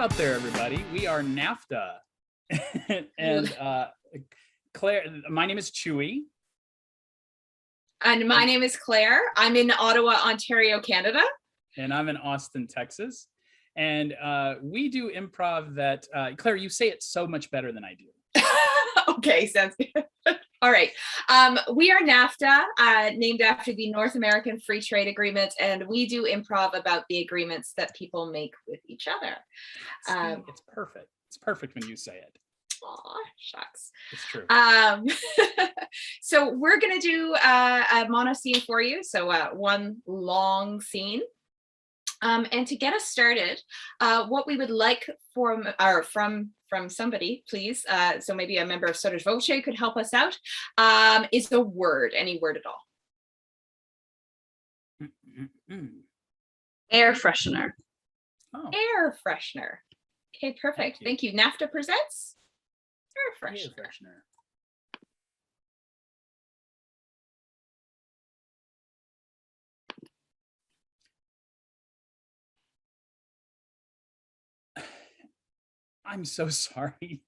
out there, everybody. We are Nafta. And Claire, my name is Chewy. And my name is Claire. I'm in Ottawa, Ontario, Canada. And I'm in Austin, Texas. And we do improv that, Claire, you say it so much better than I do. Okay, sounds good. All right. We are Nafta, named after the North American Free Trade Agreement, and we do improv about the agreements that people make with each other. See, it's perfect. It's perfect when you say it. Aw, shucks. It's true. So we're going to do a mono scene for you. So one long scene. And to get us started, what we would like from somebody, please, so maybe a member of Sotto Voce could help us out, is a word, any word at all. Air freshener. Oh, Air freshener. Okay, perfect. Thank you. Nafta presents air freshener. air freshener. I'm so sorry.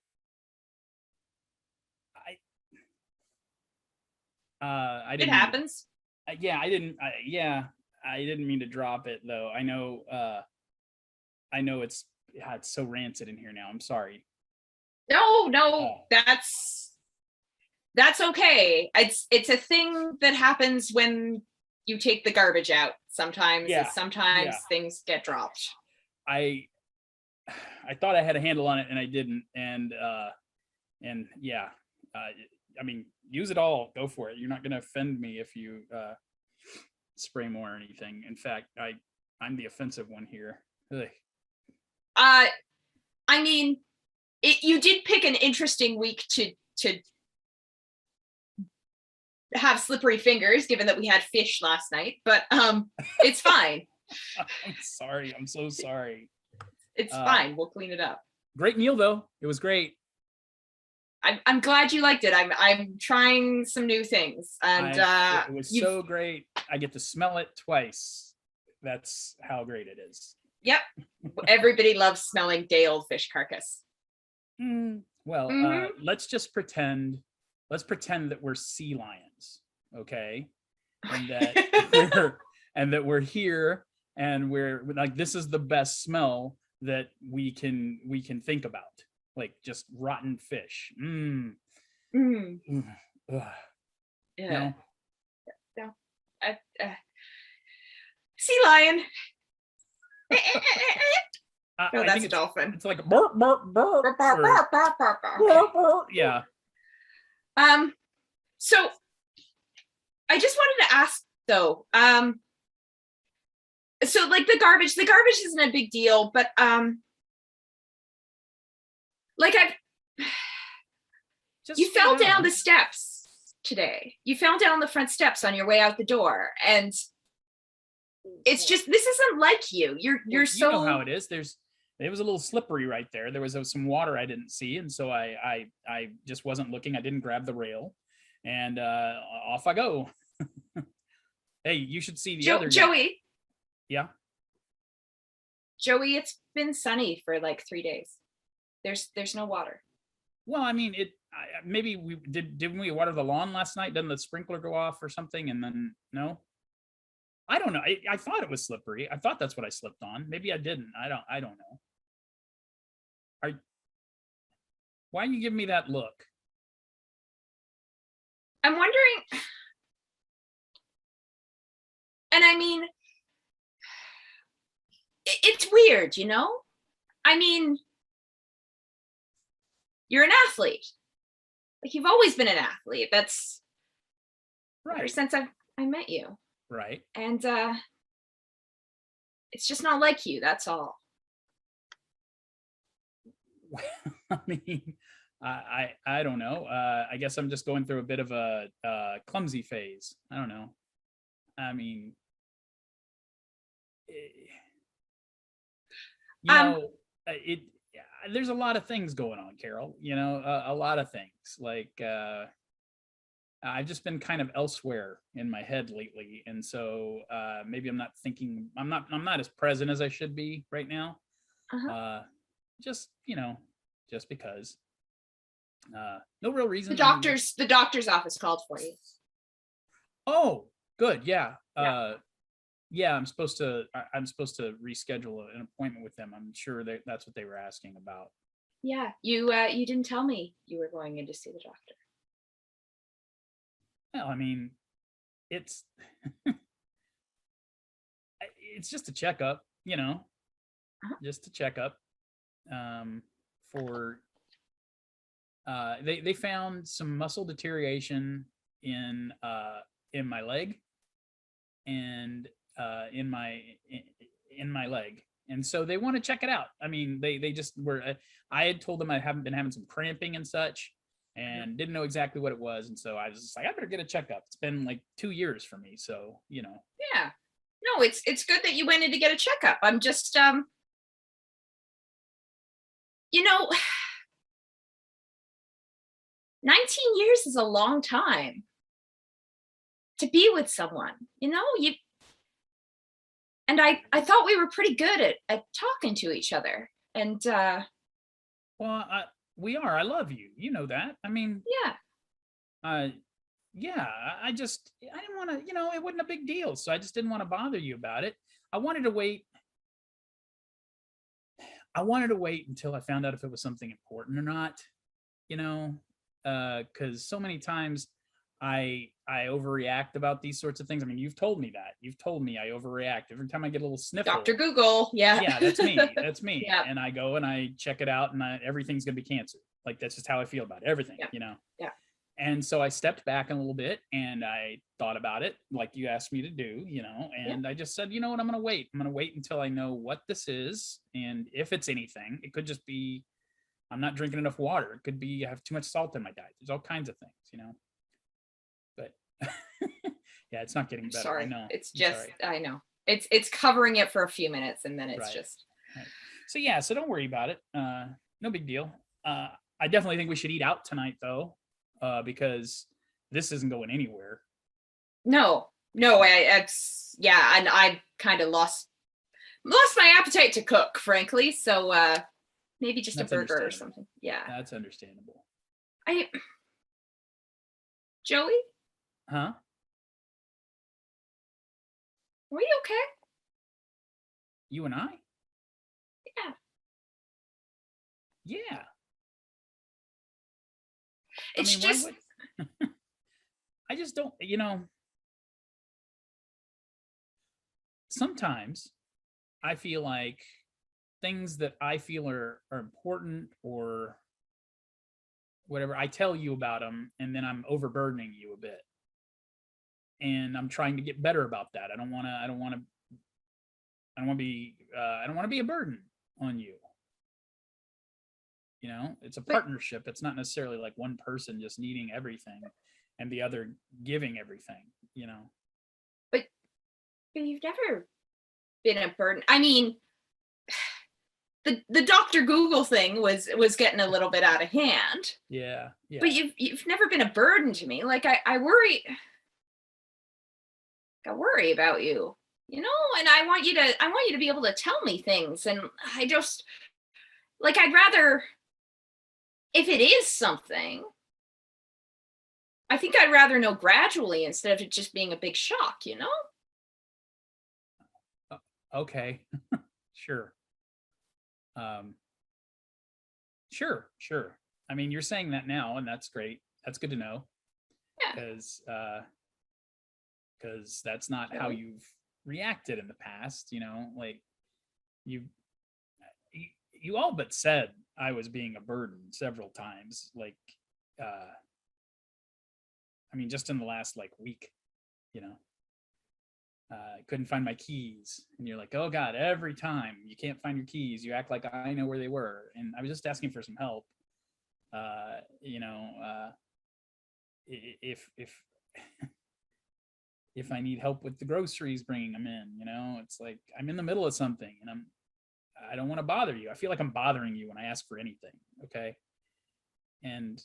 I didn't. It happens. Yeah, I didn't. I didn't mean to drop it though. I know it's so rancid in here now. I'm sorry. No, that's okay. It's a thing that happens when you take the garbage out. Sometimes things get dropped. I thought I had a handle on it and I didn't. And yeah, I mean, use it all. Go for it. You're not going to offend me if you spray more or anything. In fact, I'm the offensive one here. Ugh. I mean, you did pick an interesting week to have slippery fingers, given that we had fish last night. But it's fine. I'm sorry. I'm so sorry. It's fine. We'll clean it up. Great meal, though. It was great. I'm glad you liked it. I'm trying some new things, and it was so great. I get to smell it twice. That's how great it is. Yep. Everybody loves smelling day old fish carcass. Well, let's just pretend. Let's pretend that we're sea lions, okay? And that we're here, and we're like, this is the best smell that we can think about, like just rotten fish. Yeah. No. Sea lion. No, that's a dolphin. It's like burp, burp, burp, burp, burp, burp, burp, burp, burp. Okay. Yeah. So I just wanted to ask though, so like the garbage isn't a big deal, but like you fell down the steps today. You fell down the front steps on your way out the door, and it's just, this isn't like you. You're so, you know how it is. It was a little slippery right there. There was some water I didn't see, and so I just wasn't looking. I didn't grab the rail, and off I go. Hey, you should see the other Joey. Yeah. Joey, it's been sunny for like 3 days. There's no water. Well, I mean, maybe didn't we water the lawn last night? Didn't the sprinkler go off or something? And then no. I don't know. I thought it was slippery. I thought that's what I slipped on. Maybe I didn't. I don't know. Why are you giving me that look? I'm wondering, and I mean, it's weird, you know? I mean, you're an athlete. Like, you've always been an athlete. That's right. Ever since I met you. Right. And it's just not like you, that's all. Well, I mean, I don't know. I guess I'm just going through a bit of a clumsy phase. I don't know. I mean, there's a lot of things going on, Carol. You know, a lot of things. Like I've just been kind of elsewhere in my head lately, and so maybe I'm not as present as I should be right now. just, just because. No real The reason. I mean, doctor's office called for you. oh, good. Yeah. Yeah. Yeah, I'm supposed to reschedule an appointment with them. I'm sure that's what they were asking about. Yeah. You didn't tell me you were going in to see the doctor. Well, I mean, it's it's just a checkup, Uh-huh. just a checkup. Um, for they found some muscle deterioration in my leg and in my leg, and so they want to check it out. I mean, they just were. I had told them I haven't been having some cramping and such, and didn't know exactly what it was, and so I was just like, I better get a checkup. It's been like 2 years for me, so Yeah. No, it's good that you went in to get a checkup. I'm just you know, 19 years is a long time to be with someone. You and I thought we were pretty good at talking to each other. And well, we are. I love you. You know that. I mean, yeah. uh, yeah. I didn't want to. It wasn't a big deal, so I just didn't want to bother you about it. I wanted to wait. I wanted to wait until I found out if it was something important or not. You know, because so many times I overreact about these sorts of things. I mean, you've told me that. You've told me I overreact every time I get a little sniffle. Dr. Google. Yeah. Yeah, that's me. That's me. Yeah. And I go and I check it out, and everything's gonna be cancer. Like that's just how I feel about everything. Yeah. Yeah. And so I stepped back a little bit and I thought about it, like you asked me to do. And I just said, you know what, I'm gonna wait. I'm gonna wait until I know what this is, and if it's anything, it could just be I'm not drinking enough water. It could be I have too much salt in my diet. There's all kinds of things. But yeah, it's not getting I'm better. sorry. I know. It's I'm just sorry. I know. It's covering it for a few minutes and then it's Right. just Right. So yeah, so don't worry about it. No big deal. I definitely think we should eat out tonight though, because this isn't going anywhere. no. It's yeah, and I kind of lost my appetite to cook, frankly. So maybe just That's a burger or understandable. something. Yeah. That's understandable. I Joey, Huh? were you okay? You and I? Yeah. Yeah. It's I mean, just why would I just don't, sometimes I feel like things that I feel are important or whatever, I tell you about them and then I'm overburdening you a bit. And I'm trying to get better about that. I don't want to be a burden on you. It's a but partnership. It's not necessarily like one person just needing everything and the other giving everything. but you've never been a burden. I mean, the Dr. Google thing was getting a little bit out of hand. Yeah. Yeah. But you've never been a burden to me. Like I worry about you, and I want you to be able to tell me things. And I just like I'd rather if it is something, I think I'd rather know gradually instead of it just being a big shock. Okay. Sure. Um, sure. I mean, you're saying that now, and that's great. That's good to know Yeah. because that's not how you've reacted in the past. Like you you all but said I was being a burden several times. Like, I mean, just in the last like week, you know. I couldn't find my keys, and you're like, oh god, every time you can't find your keys you act like I know where they were, and I was just asking for some help. uh you know uh if if I need help with the groceries, bringing them in, it's like I'm in the middle of something and I don't want to bother you. I feel like I'm bothering you when I ask for anything. Okay. And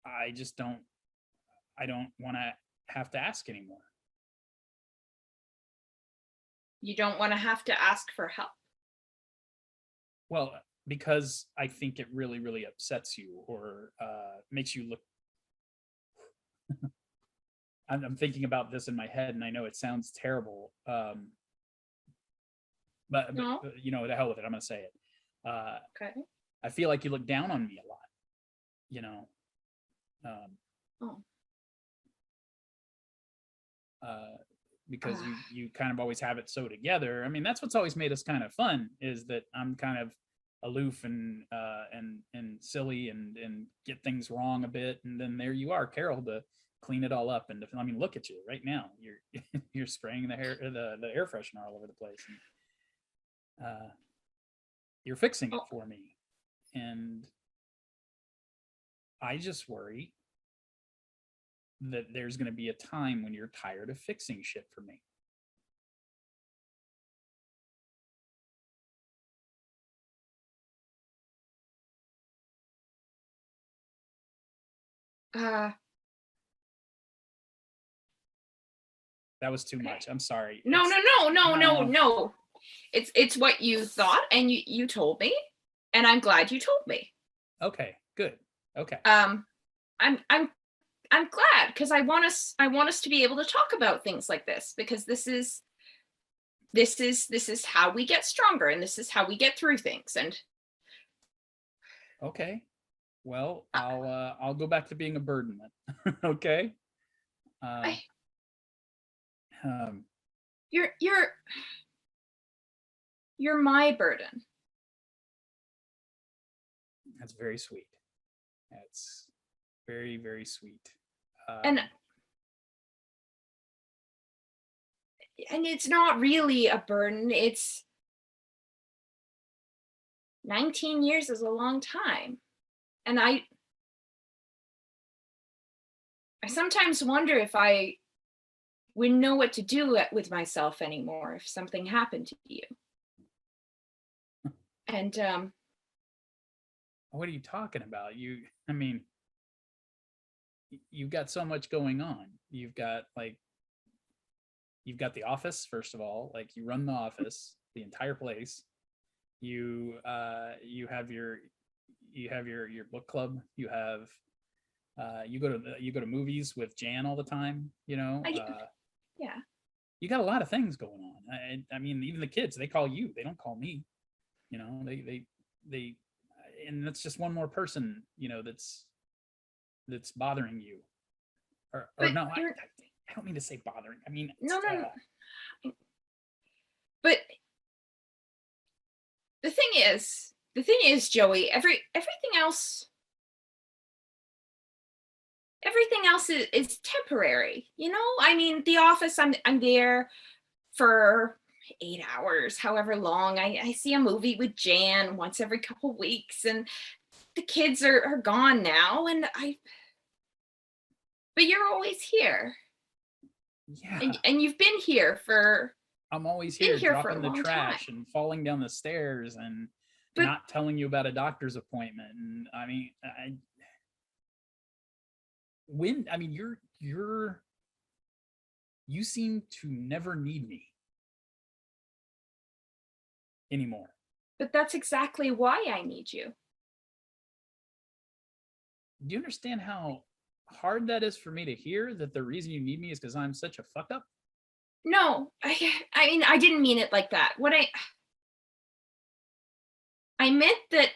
I just I don't want to have to ask anymore. You don't want to have to ask for help. Well, because I think it really, really upsets you or makes you look. I'm thinking about this in my head, and I know it sounds terrible. But No. the hell with it. I'm gonna say it. Uh, Okay. I feel like you look down on me a lot. You know, um, Oh. uh, because you kind of always have it so together. I mean, that's what's always made us kind of fun is that I'm kind of aloof and silly and get things wrong a bit, and then there you are, Carol, to clean it all up. And I mean, look at you right now. You're you're spraying the air freshener all over the place. And, you're fixing it Oh. for me, and I just worry that there's going to be a time when you're tired of fixing shit for me. Uh, That was too okay. much. I'm sorry. No, It's no. It's what you thought, and you told me, and I'm glad you told me. okay. Good. Okay. I'm I'm glad because I want us to be able to talk about things like this because this is how we get stronger and this is how we get through things. And Okay. Well, I'll go back to being a burden then. Okay. Uh, I, um, you're you're my burden. that's very sweet. That's very, very sweet. And it's not really a burden. It's 19 years is a long time. And I sometimes wonder if I wouldn't know what to do with myself anymore if something happened to you. And what are you talking about? I mean, you've got so much going on. You've got the office, first of all, like you run the office, the entire place. You have your book club. You go to movies with Jan all the time. I, yeah. You got a lot of things going on. I mean, even the kids, they call you. They don't call me. They, and that's just one more person. That's bothering you. Or But no, you're I don't mean to say bothering. I mean, no. But the thing is, Joey, everything else is temporary. I mean, the office, I'm there for 8 hours, however long. I see a movie with Jan once every couple weeks, and the kids are gone now, but you're always here. yeah. And you've been here for I'm always been here here for a dropping the long trash time. and falling down the stairs and But not telling you about a doctor's appointment. And I mean, you seem to never need me anymore. but that's exactly why I need you. Do you understand how hard that is for me to hear, that the reason you need me is because I'm such a fuck up? No, I mean, I didn't mean it like that. What I meant that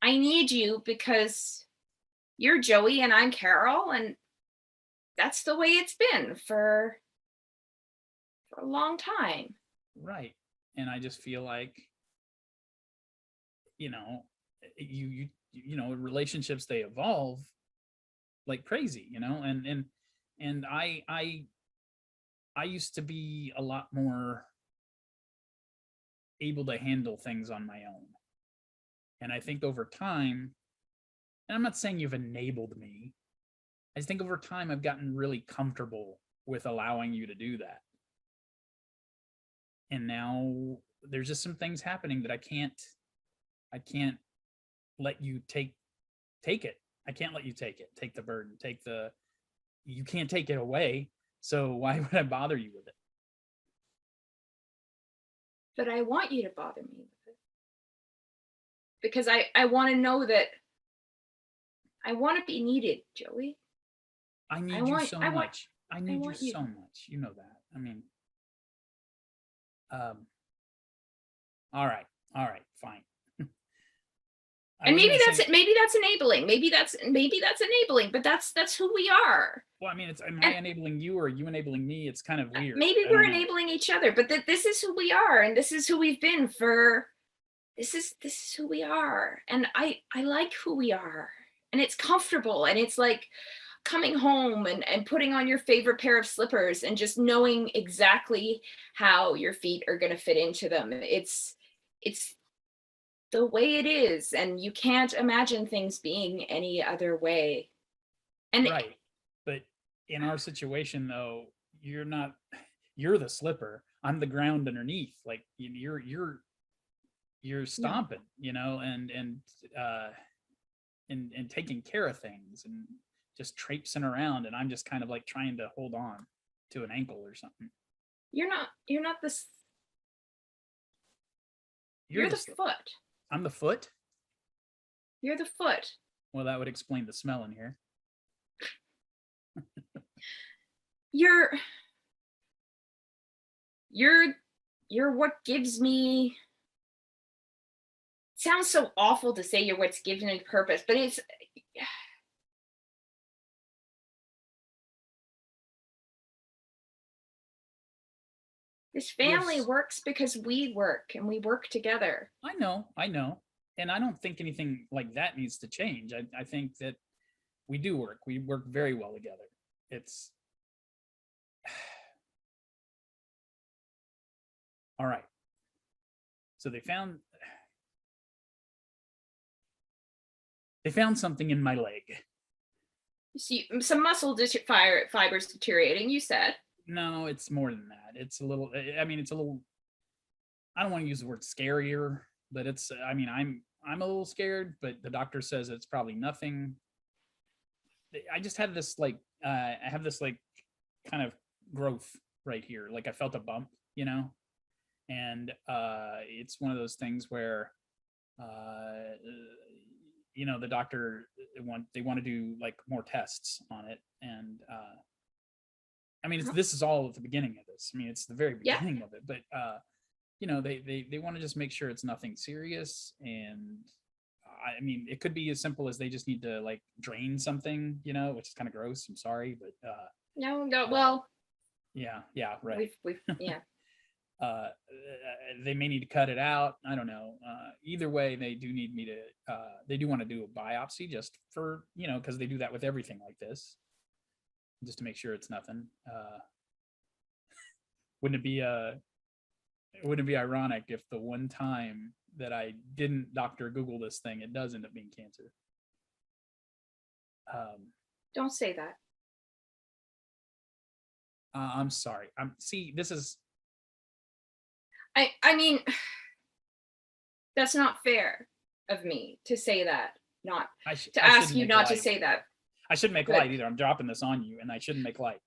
I need you because you're Joey and I'm Carol, and that's the way it's been for a long time. Right. And I just feel like, you know, relationships, they evolve like crazy, and I used to be a lot more able to handle things on my own. And I think over time, and I'm not saying you've enabled me, I think over time I've gotten really comfortable with allowing you to do that. And now there's just some things happening that I can't let you take it. I can't let you take it. Take the burden. You can't take it away. So why would I bother you with it? But I want you to bother me with it. because I want to know that I want to be needed, Joey. I I need you want, so I want, much. I I need you want you. so much. You know that. I mean, um, all right, fine. I And was gonna say, maybe that's enabling. Maybe that's enabling. But that's who we are. well, I mean, it's am I And enabling you or are you enabling me? It's kind of weird. maybe I we're don't know. enabling each other. But that this is who we are, and this is who we've been for. This is who we are, and I like who we are, and it's comfortable, and it's like coming home and putting on your favorite pair of slippers and just knowing exactly how your feet are going to fit into them. It's the way it is, and you can't imagine things being any other way. And Right. But in our situation though, you're not you're the slipper. I'm the ground underneath. Like you're no, stomping, uh and taking care of things and just traipsing around and I'm just kind of like trying to hold on to an ankle or something. you're not this. You're You're the the slipper. foot. I'm the foot. You're the foot. Well, that would explain the smell in here. You're you're you're what gives me. Sounds so awful to say you're what's given me purpose, but it's this family Yes, works because we work and we work together. I know. And I don't think anything like that needs to change. I think that we do work. We work very well together. It's all right. So they found something in my leg. You see some fibers deteriorating, you said. No, it's more than that. It's a little. I mean, it's a little. I don't want to use the word scarier, but it's. I mean, I'm a little scared, but the doctor says it's probably nothing. I just had this like. I have this like kind of growth right here. Like I felt a bump, and it's one of those things where uh, the doctor they want to do like more tests on it, and I mean Uh-huh. this is all at the beginning of this. I mean it's the very Yeah, beginning of it, but they want to just make sure it's nothing serious, and I mean it could be as simple as they just need to like drain something, which is kind of gross. I'm sorry, but no, no. uh, Well, yeah, right. we've yeah. uh, they may need to cut it out. I don't know. Either way, they do need me to. They do want to do a biopsy just for because they do that with everything like this, just to make sure it's nothing. Wouldn't it be wouldn't it be ironic if the one time that I didn't Doctor Google this thing, it does end up being cancer? Don't say that. I'm sorry. See. This is. I mean, that's not fair of me to say that. Not to I ask shouldn't you make not to light. say that. I shouldn't make Good. light either. I'm dropping this on you, and I shouldn't make light.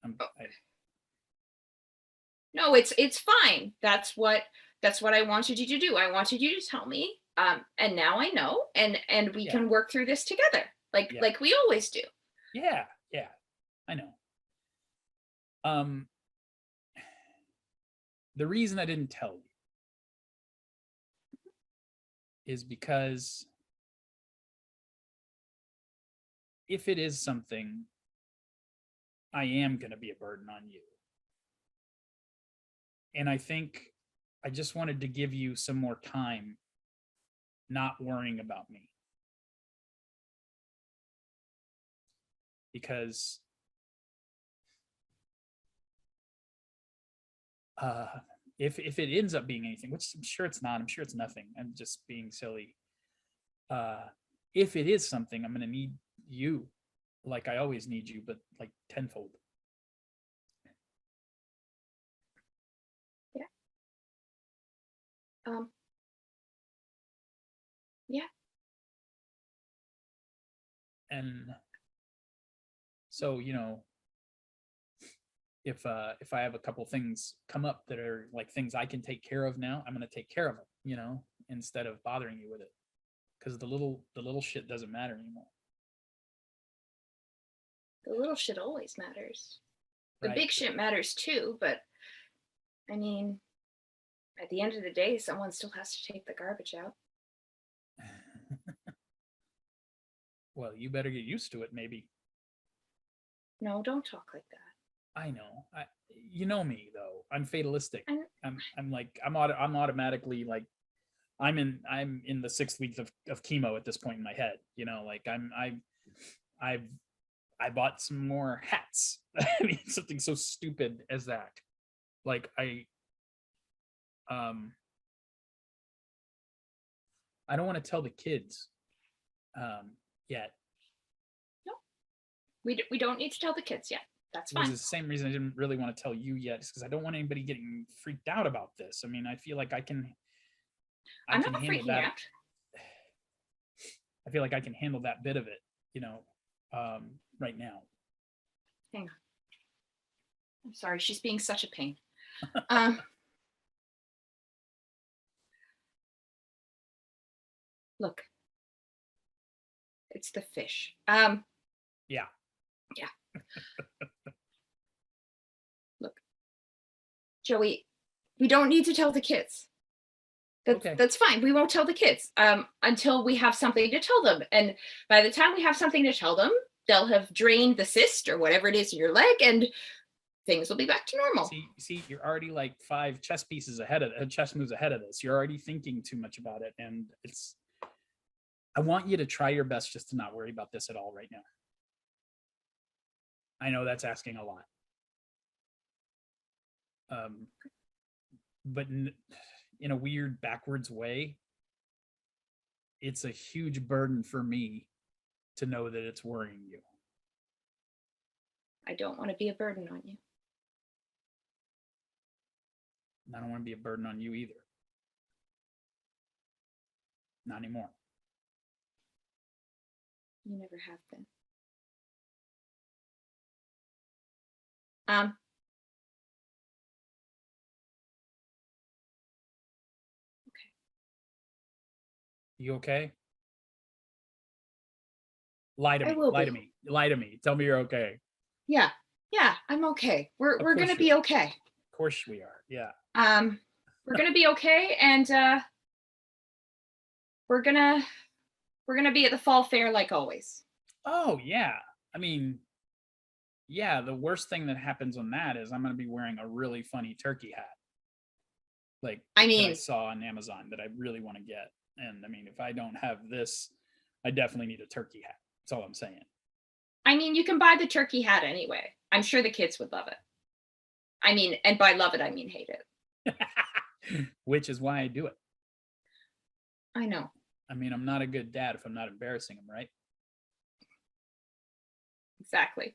Oh, no, it's fine. That's what I wanted you to do. I wanted you to tell me. And now I know, and we Yeah. can work through this together, like Yeah. like we always do. Yeah, I know. The reason I didn't tell you is because if it is something, I am going to be a burden on you. And I think I just wanted to give you some more time not worrying about me. Because if it ends up being anything, which I'm sure it's not, I'm sure it's nothing. I'm just being silly. If it is something, I'm going to need you like I always need you, but like tenfold. Yeah. Um. Yeah. And so, if I have a couple things come up that are like things I can take care of now, I'm going to take care of them, instead of bothering you with it. because the little shit doesn't matter anymore. The little shit always matters. The Right. big shit matters too, but I mean, at the end of the day, someone still has to take the garbage out. Well, you better get used to it, maybe. No, don't talk like that. I know. You know me though. I'm fatalistic. I'm- I'm automatically like I'm in the 6th week of chemo at this point in my head. You know, like I bought some more hats. I mean, something so stupid as that. Like I don't want to tell the kids yet. No, we don't need to tell the kids yet. That's Which fine. is the same reason I didn't really want to tell you yet, because I don't want anybody getting freaked out about this. I mean, I feel like I'm not freaking out. I feel like I can handle that bit of it, you know, right now. Hang on. I'm sorry, she's being such a pain. Look, it's the fish. Yeah. Look, Joey, we don't need to tell the kids. That's fine. We won't tell the kids until we have something to tell them. And by the time we have something to tell them, they'll have drained the cyst or whatever it is in your leg, and things will be back to normal. See, you're already like 5 chess moves ahead of this. You're already thinking too much about it, and I want you to try your best just to not worry about this at all right now. I know that's asking a lot. But in a weird backwards way, it's a huge burden for me to know that it's worrying you. I don't want to be a burden on you. And I don't want to be a burden on you either. Not anymore. You never have been. Okay. You okay? Lie to I me. will Lie be. to me. Lie to me. Tell me you're okay. Yeah, I'm okay. We're gonna course be you are. okay. Of course we are. Yeah. We're gonna be okay, and we're gonna be at the fall fair like always. Oh yeah. I mean, yeah, the worst thing that happens on that is I'm gonna be wearing a really funny turkey hat. Like I that mean, I saw on Amazon that I really want to get. And I mean, if I don't have this, I definitely need a turkey hat. That's all I'm saying. I mean, you can buy the turkey hat anyway. I'm sure the kids would love it. I mean, and by love it, I mean hate it. Which is why I do it. I know. I mean, I'm not a good dad if I'm not embarrassing him, right? Exactly.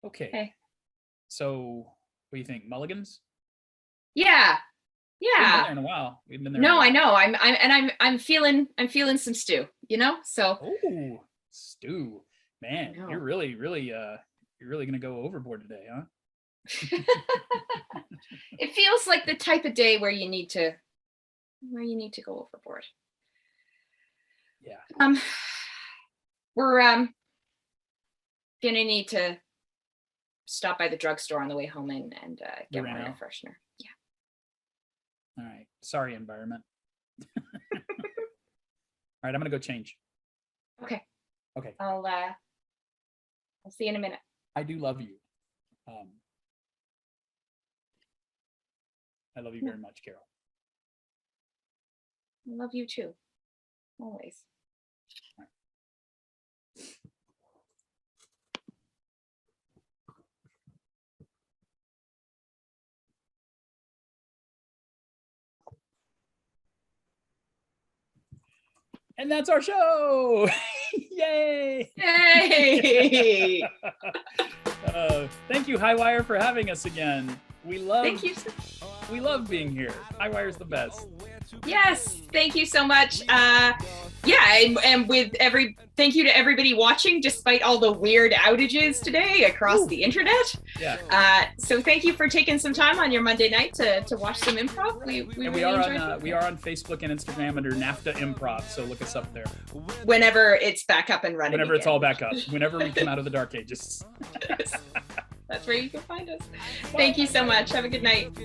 Okay. So, what do you think? Mulligans? Yeah. We haven't been Yeah. there in a while. We've been there. No, I know. I'm feeling some stew, you know? So Oh, stew. Man, know. you're really gonna go overboard today, huh? it feels like the type of day where you need to go overboard. Yeah. We're gonna need to stop by the drugstore on the way home and get more air freshener. Yeah. All right. Sorry, environment. All right, I'm gonna go change. Okay. Okay. I'll see you in a minute. I do love you. I love you very much, Carol. I love you too. Always. And that's our show. Yay! Yay! Thank you, Highwire, for having us again. We love Thank you. we love being here. iWire's the best. Yes, thank you so much. And thank you to everybody watching despite all the weird outages today across the internet. Yeah. So thank you for taking some time on your Monday night to watch some improv. We really enjoyed it. We are on Facebook and Instagram under Nafta Improv, so look us up there. Whenever it's back up and running. Whenever it's all back up. Whenever we come out of the dark ages. That's where you can find us. Thank you so much. Have a good night.